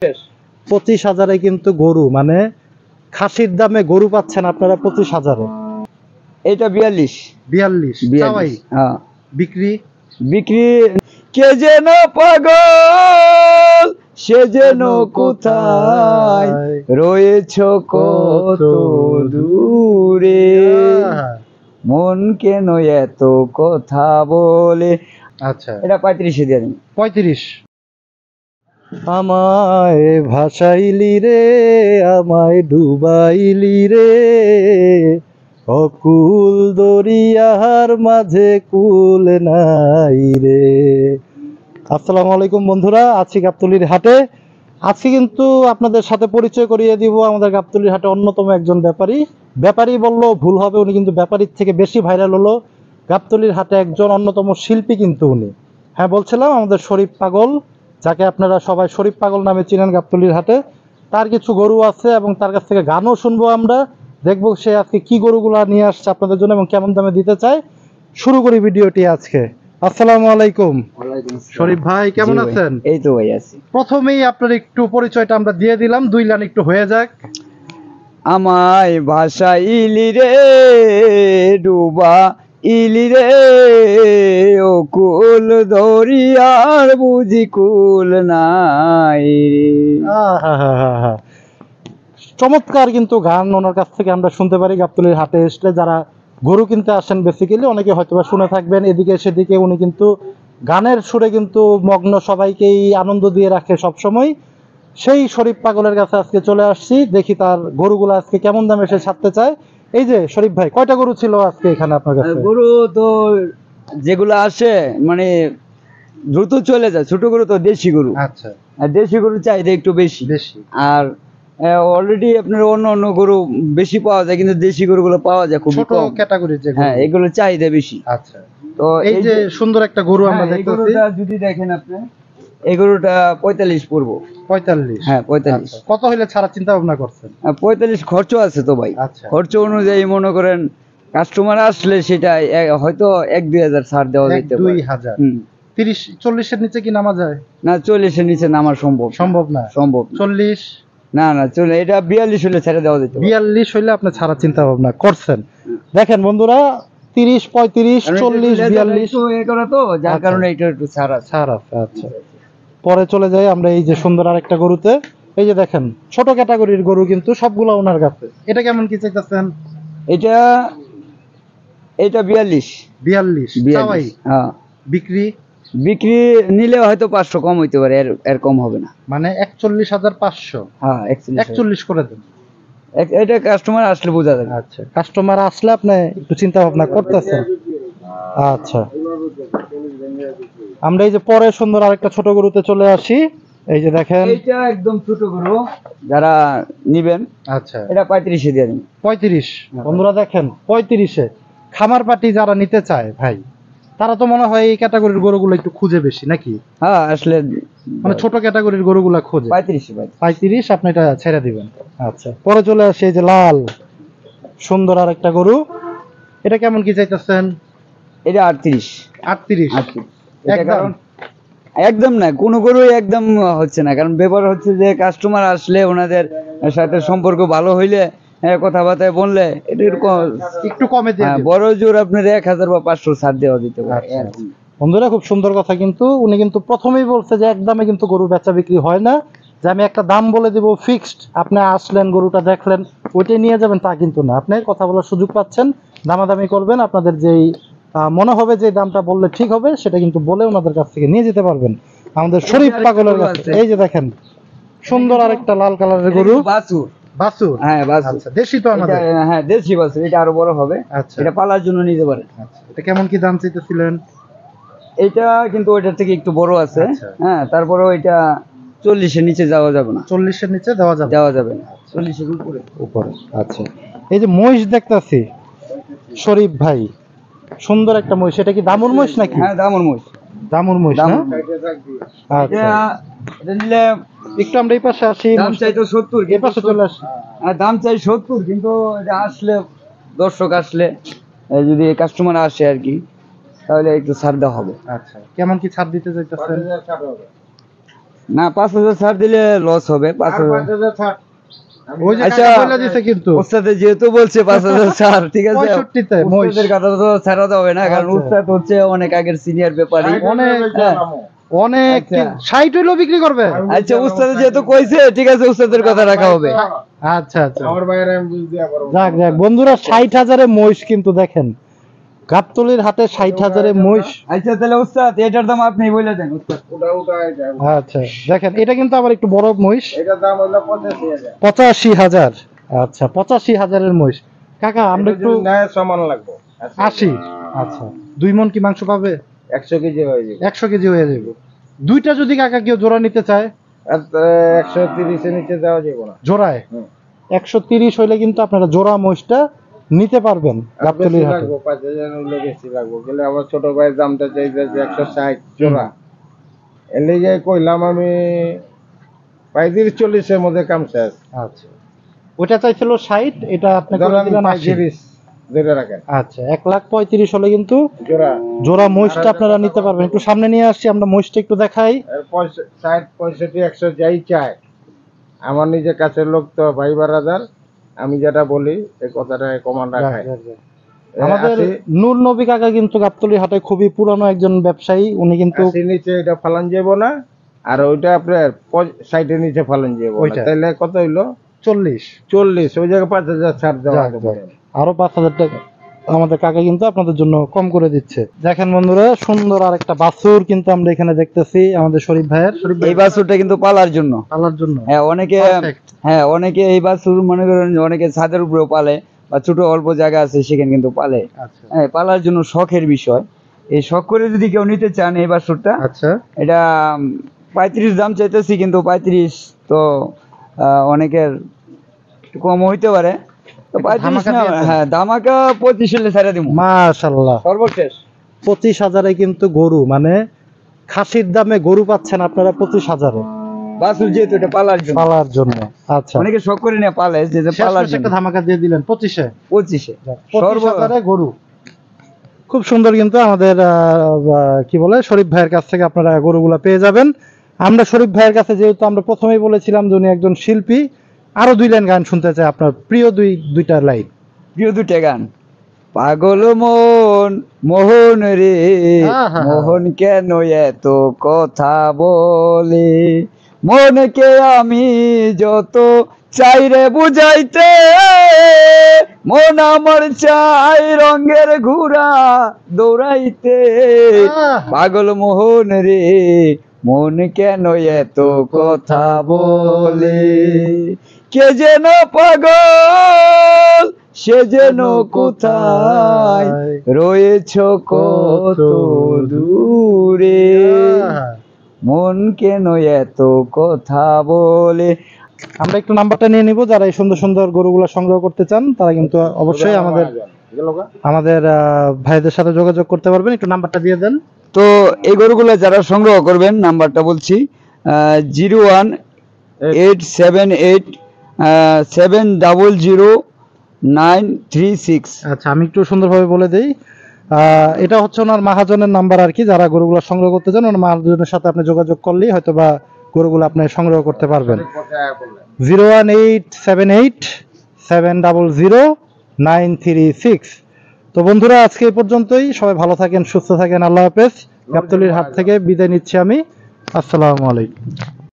25,000-এ কিন্তু গরু, মানে খাসির দামে গরু পাচ্ছেন আপনারা 25,000-এ। এটা 42 চাওয়াই হ্যাঁ। বিক্রি কে যেন পাগল সে যেন কোথায় রয়েছ কত দূরে, মন কেন এত কথা বলে। আচ্ছা, এটা 35-এ দিয়ে দিন। 35। আমায় ভাসাইলি রে, আমায় ডুবাইলি রে, অকুল দরিয়ার মাঝে কুল নাই রে। আসসালামু আলাইকুম বন্ধুরা, আছি গাবতলীর হাটে। আজকে কিন্তু আপনাদের সাথে পরিচয় করিয়ে দিব আমাদের গাবতলীর হাটে অন্যতম একজন ব্যাপারী বললেও ভুল হবে, উনি কিন্তু ব্যাপারীর থেকে বেশি ভাইরাল হলো। গাবতলীর হাটে একজন অন্যতম শিল্পী কিন্তু উনি। হ্যাঁ, বলছিলাম আমাদের শরীফ পাগল, যাকে আপনারা সবাই শরীফ পাগল নামে চিনেন গাবতলীর হাটে। তার কিছু গরু আছে এবং তার কাছ থেকে গানও শুনবো আমরা। দেখবো সে আজকে কি গরুগুলা নিয়ে আসছে আপনাদের জন্য এবং কেমন দামে দিতে চায়। শুরু করি ভিডিওটি আজকে। আসসালামু আলাইকুম শরীফ ভাই, কেমন আছেন? এই তো ভাই আছি। প্রথমেই আপনার একটু পরিচয়টা আমরা দিয়ে দিলাম, 2 লাইন একটু হয়ে যাক। আমায় ভাসাইলি রে, ডুবা ইলি রে, ও কুল দরিয়ার বুঝি কুল নাই রে। আহা, চমৎকার কিন্তু গান ওনার কাছ থেকে আমরা শুনতে পারি গাবতলীর হাটে আসলে। যারা গরু কিনতে আসেন বেসিক্যালি অনেকে হয়তোবা শুনে থাকবেন, এদিকে সেদিকে উনি কিন্তু গানের সুরে কিন্তু মগ্ন, সবাইকেই আনন্দ দিয়ে রাখে সব সময়। সেই শরীফ পাগলের কাছে আজকে চলে আসছি, দেখি তার গরুগুলো আজকে কেমন দামে সে ছাড়তে চায়। এই যে শরীফ ভাই, কয়টা গরু ছিল আজকে এখানে আপনার কাছে? গরু তো যেগুলো আসে মানে দ্রুত চলে যায়, ছোট গরু তো দেশি গরু। আচ্ছা, আর দেশি গরু চাহিদা একটু বেশি। আর অলরেডি আপনার অন্য গরু বেশি পাওয়া যায়, কিন্তু দেশি গরুগুলো পাওয়া যায় খুব ছোট কম ক্যাটাগরির যে গরু। হ্যাঁ, এগুলো চাহিদা বেশি। আচ্ছা, তো এই যে সুন্দর একটা গরু আমরা দেখতেছি, যদি দেখেন আপনি, এই গরুটা 45 পড়বো। 45? হ্যাঁ, 45। কত হইলে ছাড়া চিন্তা ভাবনা করছেন? 45 খরচ আছে তো ভাই। আচ্ছা, খরচ অনুযায়ী মনে করেন কাস্টমার আসলে সেটা হয়তো 1-2 হাজার ছাড় দেওয়া যেতে পারে। 2,000? 30-40-এর নিচে কি নামা যায়? না, 40-এর নিচে নামা সম্ভব না। 40? না, চলে, এটা 42 হলে ছেড়ে দেওয়া যেত। 42 হইলে আপনি ছাড়া চিন্তা ভাবনা করছেন? দেখেন বন্ধুরা, 30, 35, 40, 42 করা তো, যার কারণে এটা একটু ছাড় আছে। আচ্ছা, পরে চলে যাই আমরা এই যে সুন্দর আরেকটা গরুতে। এই যে দেখেন ছোট ক্যাটাগরির গরু কিন্তু সবগুলো ওনার কাছে। এটা কেমন কি চাইতেছেন? এটা 42। চাওয়াই? হ্যাঁ। বিক্রি নিলে হয়তো 500 কম হইতে পারে, এর কম হবে না। মানে 41,500? হ্যাঁ, 41 করে দেন। এটা কাস্টমার আসলে বোঝা যাবে। আচ্ছা, কাস্টমার আসলে আপনি একটু চিন্তা ভাবনা করতেছেন। আচ্ছা, আমরা এই যে পরে সুন্দর আরেকটা ছোট গরুতে চলে আসি। এই যে দেখেন, এটা একদম ছোট গরু, যারা নিবেন। আচ্ছা, এটা 35-এ দিয়ে দিন। 35? বন্ধুরা দেখেন, 35-এ খামার পাটি যারা নিতে চায় ভাই, তারা তো মনে হয় এই ক্যাটাগরির গরুগুলো একটু খুঁজে বেশি নাকি? হ্যাঁ, আসলে মানে ছোট ক্যাটাগরির গরুগুলা খোঁজে। 35 আপনি এটা ছেড়ে দিবেন। আচ্ছা, পরে চলে আসে এই যে লাল সুন্দর আরেকটা গরু। এটা কেমন কি চাইতেছেন? এটা 38। একদম? একদম না, কোন গরু একদম হচ্ছে না, কারণ ব্যাপার হচ্ছে যে কাস্টমার আসলে ওনাদের সাথে সম্পর্ক ভালো হইলে, কথাবার্তায় বললে এটা একটু কমে দিয়ে দিবেন। বড় জোর আপনার 1,000 বা 500 ছাড় দেওয়া দিতে পারে। বন্ধুরা খুব সুন্দর কথা, কিন্তু উনি কিন্তু প্রথমেই বলছে যে একদমে কিন্তু গরু বেচা বিক্রি হয় না, যে আমি একটা দাম বলে দিব ফিক্সড, আপনি আসলেন গরুটা দেখলেন ওইটাই নিয়ে যাবেন, তা কিন্তু না। আপনি কথা বলার সুযোগ পাচ্ছেন, দামাদামি করবেন, আপনাদের যেই মনে হবে যে দামটা বললে ঠিক হবে সেটা কিন্তু বলে ওনাদের কাছ থেকে নিয়ে যেতে পারবেন আমাদের শরীফ পাগলের কাছে। এই যে দেখেন সুন্দর আরেকটা লাল কালারের গরু। বাছুর? হ্যাঁ, বাছুর। আচ্ছা, দেশি তো আমাদের? হ্যাঁ, দেশি বাছুর। এটা আরো বড় হবে। আচ্ছা, এটা পালার জন্য নিতে পারে। আচ্ছা, এটা কেমন কি দাম চাইতেছিলেন? এটা কিন্তু ওইটার থেকে একটু বড় আছে। হ্যাঁ, তারপরেও এটা 40-এর নিচে যাওয়া যাবে না। 40-এর নিচে দেওয়া যাবে না? 40-এর উপরে। আচ্ছা, এই যে মহিষ দেখতেছি শরীফ ভাই, সুন্দর একটা মহিষ। এটা কি দামুর মহিষ নাকি? হ্যাঁ, দামুর মহিষ। না? আচ্ছা, এটা নিলে একটু আমরা এই পাশে আসি। দাম চাই তো 70, এই পাশে চলে আসি। দাম চাই 70, কিন্তু এটা আসলে দর্শক আসলে যদি কাস্টমার আসে আর কি, তাহলে একটু ছাড় দেওয়া হবে। আচ্ছা, কেমন কি ছাড় দিতে চাইতেছেন? না 5,000 ছাড় দিলে লস হবে 5,000। ওই যে আচ্ছা, কাকা বলে দিছে কিন্তু উস্তাদে যেহেতু বলছে 5,000 ছাড়, ঠিক আছে 65 তে মহিষ। উস্তাদের কথা তো ছাড়া যাবে না, কারণ আচ্ছা। উস্তাদ হচ্ছে অনেক আগের সিনিয়র ব্যাপারী। অনেক অনেক আচ্ছা। 60 হইলো বিক্রি করবে। আচ্ছা, উস্তাদ যেহেতু কইছে, ঠিক আছে উস্তাদের কথা রাখা হবে। আচ্ছা আচ্ছা, যাক যাক বন্ধুরা, 60,000-এ মহিষ কিন্তু দেখেন, গাবতলীর হাটে 60,000-এ মহিষ। আচ্ছা তাহলে উস্তাদ এটার দাম আপনি বলে দেন উস্তাদ। আচ্ছা দেখেন, এটা কিন্তু আবার একটু বড় মহিষ, এটার দাম হলো 85,000। 85,000। আচ্ছা 85,000-এর মহিষ। কাকা আমরা একটু ন্যায় সমান লাগবে 80। আচ্ছা 2 মণ কি মাংস পাবে? 100 কেজি হয়ে যাবে। 100 কেজি হয়ে যাবে। দুইটা যদি কাকা কেউ জোড়া নিতে চায়, আর 130 এর নিচে দেওয়া যাবে না। জোড়ায় হুম। 130 হইলে কিন্তু আপনারা জোড়া মহিষটা নিতে পারবেন আর বেশি গাবতলীর হাটে। লাগবে, 5,000 হলে বেশি লাগবে। গেলে আমার ছোট ভাইয়ের দামটা চাইছে যে 160 জোড়া। এর লিগে কইলাম আমি 35-40 এর মধ্যে কাম শেষ। আচ্ছা, ওটা চাইছিল 60, এটা আপনি করে ধরেন দিলেন 80। 35 ধরে রাখেন আচ্ছা 1,35,000 হলে কিন্তু জোড়া। জোড়া মহিষটা আপনারা নিতে পারবেন। একটু সামনে নিয়ে আসছি, আমরা মহিষটা একটু দেখাই। আর 60, 65, 100 যাই চায়। আমার নিজের কাছের লোক তো ভাই বারাদার, আমি যেটা বলি এই কথাটা কমান রাখায়। আমাদের নূর নবী কাকা কিন্তু গাবতলীর হাটে খুবই পুরানো একজন ব্যবসায়ী, উনি কিন্তু 80 নিচে এটা ফালান যাব না, আর ওইটা আপনার 60 এর নিচে ফালান যাব না। ওইটা। তাইলে কত হইলো? 40। 40। ওই জায়গায় 5,000 ছাড় দেওয়া যাক, হবে। যাক। আরো 5,000 টাকা আমাদের কাকা কিন্তু আপনাদের জন্য কম করে দিচ্ছে। দেখেন বন্ধুরা, সুন্দর আরেকটা বাছুর কিন্তু আমরা এখানে দেখতেছি আমাদের শরীফ ভাইয়ের। শরীফ ভাই এই বাছুরটা কিন্তু পালার জন্য। পালার জন্য। হ্যাঁ অনেকে, Perfect. হ্যাঁ অনেকে এই বাছুর মনে করেন যে অনেকে ছাদের উপরেও পালে, বা ছোট অল্প জায়গা আছে সেখানে কিন্তু পালে। আচ্ছা হ্যাঁ পালার জন্য শখের বিষয়। এই শখ করে যদি কেউ নিতে চান এই বাছুরটা, আচ্ছা এটা 35 দাম চাইতেছি, কিন্তু 35 তো অনেকের একটু কম হইতে পারে, তো 35 ধামাকা না, দিয়ে দেন। হ্যাঁ ধামাকা 25 হলে ছেড়ে দিব মাশাআল্লাহ, সর্বশেষ। 25,000-এ কিন্তু গরু, মানে খাসির দামে গরু পাচ্ছেন আপনারা 25,000-এ বাছুর যেহেতু এটা পালার জন্য, পালার জন্য। আচ্ছা অনেকে শখ করে নিয়ে পালে যে যে পালার শেষমেশ জন্য। একটা ধামাকা দিয়ে দিলেন 25-এ। 25-এ 25,000-এ গরু খুব সুন্দর কিন্তু আমাদের কি বলে শরীফ ভাইয়ের কাছ থেকে আপনারা গরুগুলা পেয়ে যাবেন। আমরা শরীফ ভাইয়ের কাছে যেহেতু আমরা প্রথমেই বলেছিলাম যে উনি একজন শিল্পী, আরো 2 লাইন গান শুনতে চাই, আপনার প্রিয় দুইটা লাইন। প্রিয় দুটা গান। পাগল মন মোহন রে, আহা। মোহন কেন এত কথা বলে, মনকে আমি যত চাই রে বুঝাইতে, মন আমার চাই রঙের ঘোড়া দৌড়াইতে। আহ। পাগল মোহন রে, মন কেন এত কথা বলে, কে যেন পাগল সে যেন কোথায়, রয়েছ কত দূরে, মন কেন এত কথা বলে। আমরা একটু নাম্বারটা নিয়ে নিব, যারা এই সুন্দর সুন্দর গরুগুলো সংগ্রহ করতে চান তারা কিন্তু অবশ্যই আমাদের ভাইদের সাথে যোগাযোগ করতে পারবেন। একটু নাম্বারটা দিয়ে দেন। তো এই গরুগুলো যারা সংগ্রহ করবেন, নাম্বারটা বলছি 018707000936। আচ্ছা আমি একটু সুন্দরভাবে বলে দেই, এটা হচ্ছে ওনার মাহাজনের নাম্বার আর কি। যারা গরুগুলো সংগ্রহ করতে চান ওনার মাহাজনের সাথে আপনি যোগাযোগ করলেই হয়তো বা গরুগুলো আপনি সংগ্রহ করতে পারবেন। 01878700936। তো বন্ধুরা আজকে এই পর্যন্তই, সবাই ভালো থাকেন, সুস্থ থাকেন, আল্লাহ হাফেজ। গাবতলীর হাট থেকে বিদায় নিচ্ছি আমি। আসসালামু আলাইকুম।